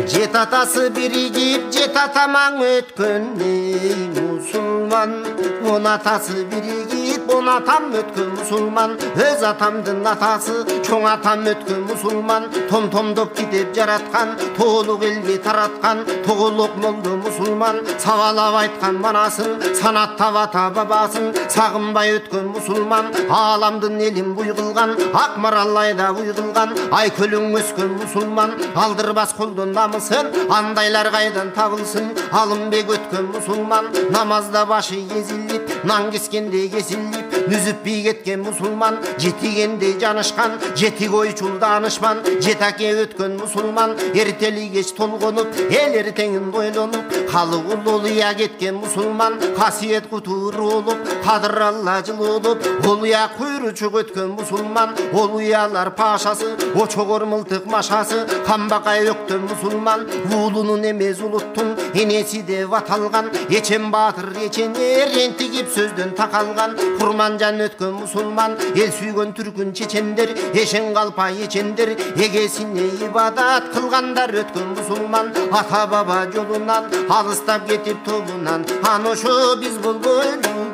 Jet atası birigip jet atamaң ötkönni musulman. On atası birigip on atam ötkön musulman. Öz atamdın atası çoң atam ötkön musulman. Tom-tomdop gidip jaratkan toğuluk elge taratkan toğuluk moldu musulman. Savalap aytkan manaсын sanattап ата babasın sagınbay ötkön musulman. Alamdın elin buy kılgan ak marallayda buy kılgan ay kölüң öskön musulman. Aldırбас kolдун намысын андайлар кайдан табылсын. Алымбек өткөн musulman. Намазда башы езилип нан кескенде кесилип нүзүп бий кеткен musulman. Жетигенде жанышкан жетик ойчул данышман. Жетаке өткөн musulman. Эртели кеч толгонуп эл эртеңин дойлонуп халык улуулуя кеткен musulman. Касиет кутуру болуп кадыр алла жылуулуп улуя куйручук өткөн musulman. Улуялар пашасы очогор мылтык машасы камбакай өктөн musulman. Уулунун эмес улуттун энеси деп аталган эчен баатыр эчен рентигип сөздөн такалган курманжан өткөн musulman. Эл сүйгөн түркүн чечендер эшен калпа эчендер эгесине ибадат кылгандар өткөн musulman. Ата баба жолунан алыстап кетип тобунан аны ошо биз болбойлу